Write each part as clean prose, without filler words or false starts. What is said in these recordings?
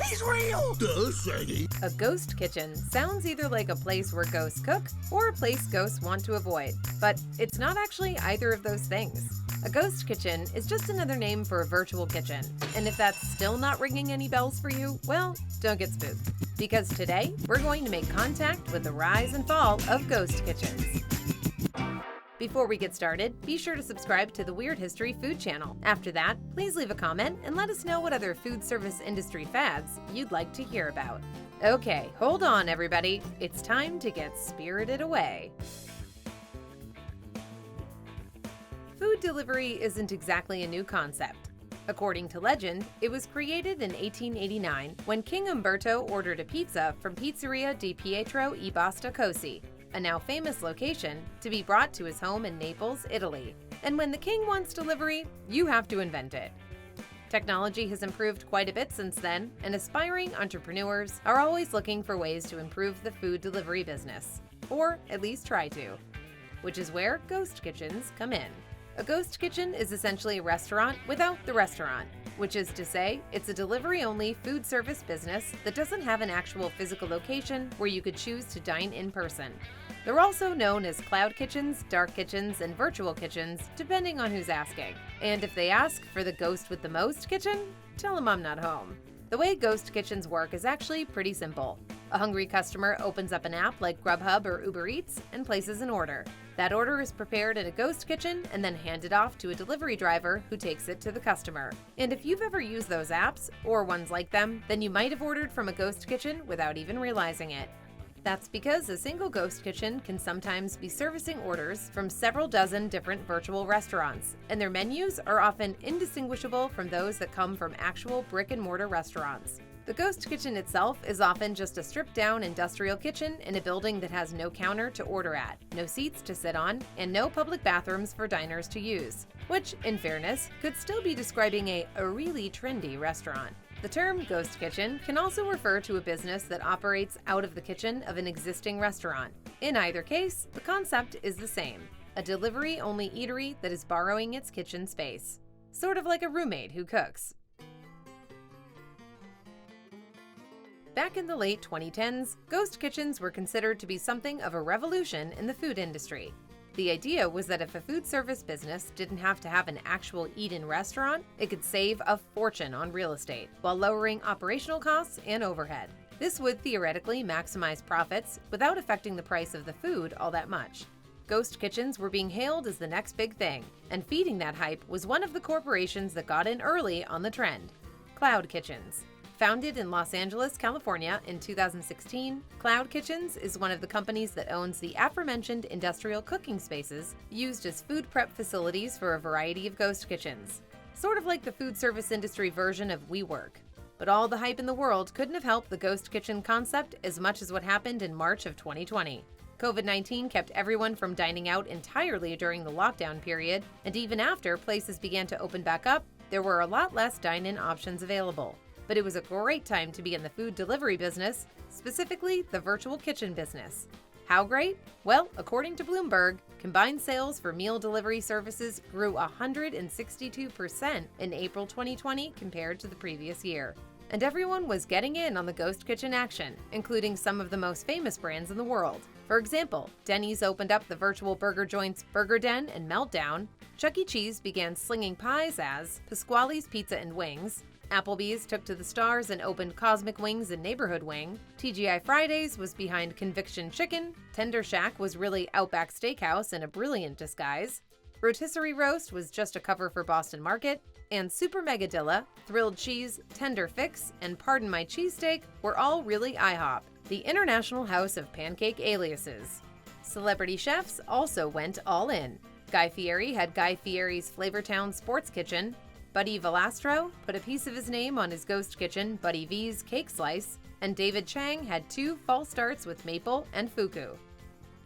He's real! Duh, Shaggy. A ghost kitchen sounds either like a place where ghosts cook or a place ghosts want to avoid, but it's not actually either of those things. A ghost kitchen is just another name for a virtual kitchen, and if that's still not ringing any bells for you, well, don't get spooked. Because today, we're going to make contact with the rise and fall of ghost kitchens. Before we get started, be sure to subscribe to the Weird History Food channel. After that, please leave a comment and let us know what other food service industry fads you'd like to hear about. Okay, hold on everybody, it's time to get spirited away. Food delivery isn't exactly a new concept. According to legend, it was created in 1889 when King Umberto ordered a pizza from Pizzeria di Pietro e Basta Cosi, a now famous location, to be brought to his home in Naples, Italy. And when the king wants delivery, you have to invent it. Technology has improved quite a bit since then, and aspiring entrepreneurs are always looking for ways to improve the food delivery business, or at least try to, which is where ghost kitchens come in. A ghost kitchen is essentially a restaurant without the restaurant, which is to say, it's a delivery-only food service business that doesn't have an actual physical location where you could choose to dine in person. They're also known as cloud kitchens, dark kitchens, and virtual kitchens, depending on who's asking. And if they ask for the ghost with the most kitchen, tell them I'm not home. The way ghost kitchens work is actually pretty simple. A hungry customer opens up an app like Grubhub or Uber Eats and places an order. That order is prepared in a ghost kitchen and then handed off to a delivery driver who takes it to the customer. And if you've ever used those apps, or ones like them, then you might have ordered from a ghost kitchen without even realizing it. That's because a single ghost kitchen can sometimes be servicing orders from several dozen different virtual restaurants, and their menus are often indistinguishable from those that come from actual brick-and-mortar restaurants. The ghost kitchen itself is often just a stripped-down industrial kitchen in a building that has no counter to order at, no seats to sit on, and no public bathrooms for diners to use, which, in fairness, could still be describing a really trendy restaurant. The term ghost kitchen can also refer to a business that operates out of the kitchen of an existing restaurant. In either case, the concept is the same: a delivery-only eatery that is borrowing its kitchen space. Sort of like a roommate who cooks. Back in the late 2010s, ghost kitchens were considered to be something of a revolution in the food industry. The idea was that if a food service business didn't have to have an actual eat-in restaurant, it could save a fortune on real estate while lowering operational costs and overhead. This would theoretically maximize profits without affecting the price of the food all that much. Ghost kitchens were being hailed as the next big thing, and feeding that hype was one of the corporations that got in early on the trend: cloud kitchens. Founded in Los Angeles, California in 2016, Cloud Kitchens is one of the companies that owns the aforementioned industrial cooking spaces used as food prep facilities for a variety of ghost kitchens. Sort of like the food service industry version of WeWork. But all the hype in the world couldn't have helped the ghost kitchen concept as much as what happened in March of 2020. COVID-19 kept everyone from dining out entirely during the lockdown period, and even after places began to open back up, there were a lot less dine-in options available. But it was a great time to be in the food delivery business, specifically the virtual kitchen business. How great? Well, according to Bloomberg, combined sales for meal delivery services grew 162% in April 2020 compared to the previous year. And everyone was getting in on the ghost kitchen action, including some of the most famous brands in the world. For example, Denny's opened up the virtual burger joints Burger Den and Meltdown, Chuck E. Cheese began slinging pies as Pasquale's Pizza and Wings, Applebee's took to the stars and opened Cosmic Wings and Neighborhood Wing, TGI Fridays was behind Conviction Chicken, Tender Shack was really Outback Steakhouse in a brilliant disguise, Rotisserie Roast was just a cover for Boston Market, and Super Megadilla, Thrilled Cheese, Tender Fix, and Pardon My Cheesesteak were all really IHOP, the international house of pancake aliases. Celebrity chefs also went all in. Guy Fieri had Guy Fieri's Flavortown Sports Kitchen, Buddy Valastro put a piece of his name on his ghost kitchen, Buddy V's Cake Slice, and David Chang had 2 false starts with Maple and Fuku.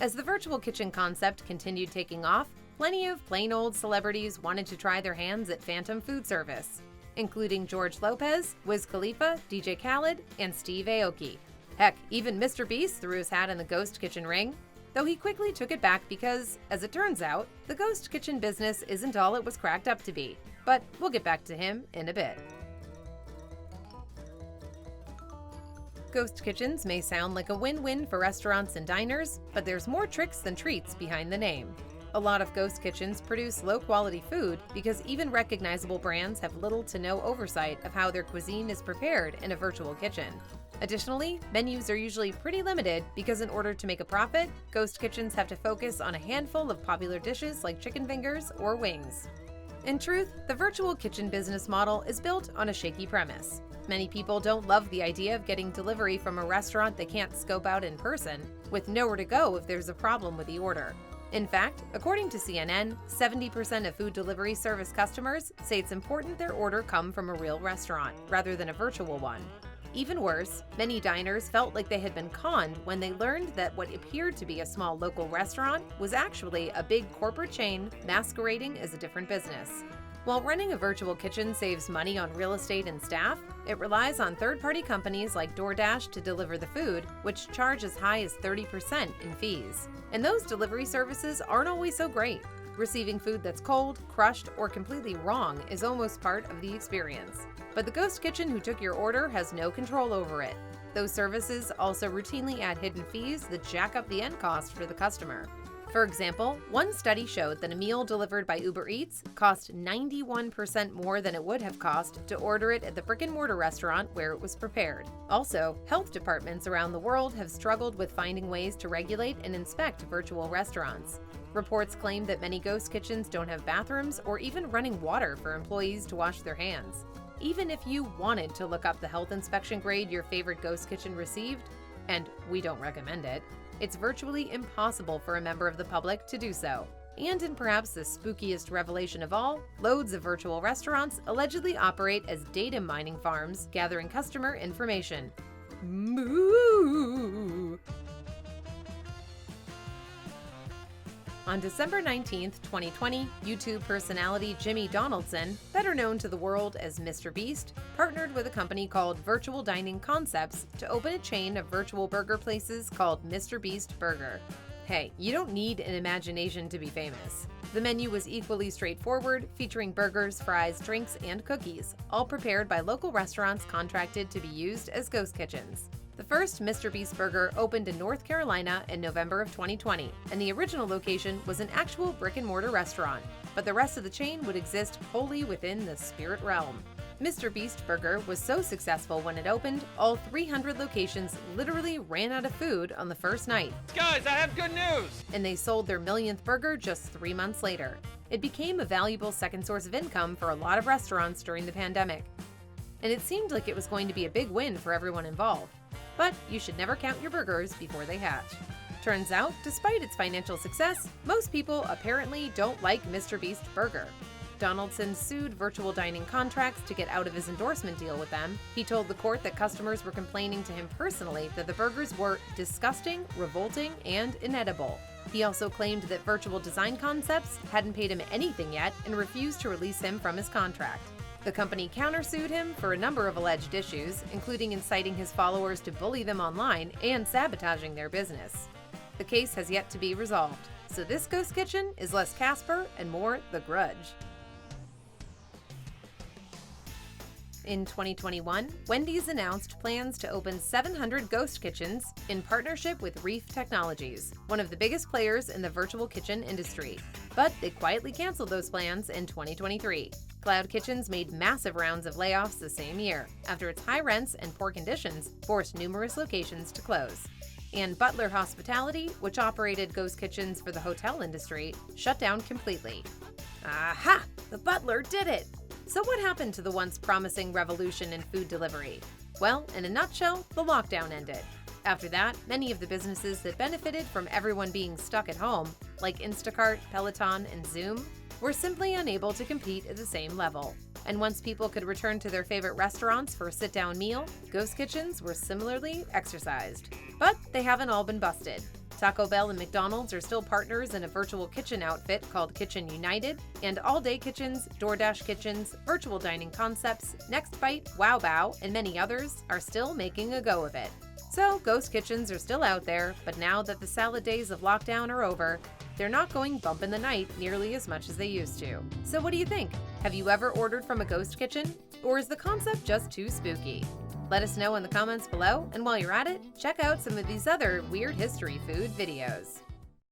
As the virtual kitchen concept continued taking off, plenty of plain old celebrities wanted to try their hands at phantom food service, including George Lopez, Wiz Khalifa, DJ Khaled, and Steve Aoki. Heck, even MrBeast threw his hat in the ghost kitchen ring, though he quickly took it back because, as it turns out, the ghost kitchen business isn't all it was cracked up to be. But we'll get back to him in a bit. Ghost kitchens may sound like a win-win for restaurants and diners, but there's more tricks than treats behind the name. A lot of ghost kitchens produce low-quality food because even recognizable brands have little to no oversight of how their cuisine is prepared in a virtual kitchen. Additionally, menus are usually pretty limited because in order to make a profit, ghost kitchens have to focus on a handful of popular dishes like chicken fingers or wings. In truth, the virtual kitchen business model is built on a shaky premise. Many people don't love the idea of getting delivery from a restaurant they can't scope out in person, with nowhere to go if there's a problem with the order. In fact, according to CNN, 70% of food delivery service customers say it's important their order come from a real restaurant, rather than a virtual one. Even worse, many diners felt like they had been conned when they learned that what appeared to be a small local restaurant was actually a big corporate chain masquerading as a different business. While running a virtual kitchen saves money on real estate and staff, it relies on third-party companies like DoorDash to deliver the food, which charge as high as 30% in fees. And those delivery services aren't always so great. Receiving food that's cold, crushed, or completely wrong is almost part of the experience. But the ghost kitchen who took your order has no control over it. Those services also routinely add hidden fees that jack up the end cost for the customer. For example, one study showed that a meal delivered by Uber Eats cost 91% more than it would have cost to order it at the brick-and-mortar restaurant where it was prepared. Also, health departments around the world have struggled with finding ways to regulate and inspect virtual restaurants. Reports claim that many ghost kitchens don't have bathrooms or even running water for employees to wash their hands. Even if you wanted to look up the health inspection grade your favorite ghost kitchen received, and we don't recommend it, it's virtually impossible for a member of the public to do so. And in perhaps the spookiest revelation of all, loads of virtual restaurants allegedly operate as data mining farms, gathering customer information. Moo! On December 19, 2020, YouTube personality Jimmy Donaldson, better known to the world as MrBeast, partnered with a company called Virtual Dining Concepts to open a chain of virtual burger places called MrBeast Burger. Hey, you don't need an imagination to be famous. The menu was equally straightforward, featuring burgers, fries, drinks, and cookies, all prepared by local restaurants contracted to be used as ghost kitchens. The first MrBeast Burger opened in North Carolina in November of 2020, and the original location was an actual brick-and-mortar restaurant, but the rest of the chain would exist wholly within the spirit realm. MrBeast Burger was so successful when it opened, all 300 locations literally ran out of food on the first night. Guys, I have good news! And they sold their millionth burger just 3 months later. It became a valuable second source of income for a lot of restaurants during the pandemic. And it seemed like it was going to be a big win for everyone involved. But you should never count your burgers before they hatch. Turns out, despite its financial success, most people apparently don't like MrBeast Burger. Donaldson sued Virtual Dining Contracts to get out of his endorsement deal with them. He told the court that customers were complaining to him personally that the burgers were disgusting, revolting, and inedible. He also claimed that Virtual Design Concepts hadn't paid him anything yet and refused to release him from his contract. The company countersued him for a number of alleged issues, including inciting his followers to bully them online and sabotaging their business. The case has yet to be resolved, so this ghost kitchen is less Casper and more The Grudge. In 2021, Wendy's announced plans to open 700 ghost kitchens in partnership with Reef Technologies, one of the biggest players in the virtual kitchen industry. But they quietly canceled those plans in 2023. Cloud Kitchens made massive rounds of layoffs the same year, after its high rents and poor conditions forced numerous locations to close. And Butler Hospitality, which operated ghost kitchens for the hotel industry, shut down completely. Aha! The Butler did it! So what happened to the once promising revolution in food delivery? Well, in a nutshell, the lockdown ended. After that, many of the businesses that benefited from everyone being stuck at home, like Instacart, Peloton, and Zoom, were simply unable to compete at the same level. And once people could return to their favorite restaurants for a sit-down meal, ghost kitchens were similarly exercised. But they haven't all been busted. Taco Bell and McDonald's are still partners in a virtual kitchen outfit called Kitchen United, and All Day Kitchens, DoorDash Kitchens, Virtual Dining Concepts, Next Bite, Wow Bao, and many others are still making a go of it. So, ghost kitchens are still out there, but now that the salad days of lockdown are over, they're not going bump in the night nearly as much as they used to. So what do you think? Have you ever ordered from a ghost kitchen? Or is the concept just too spooky? Let us know in the comments below, and while you're at it, check out some of these other weird history food videos.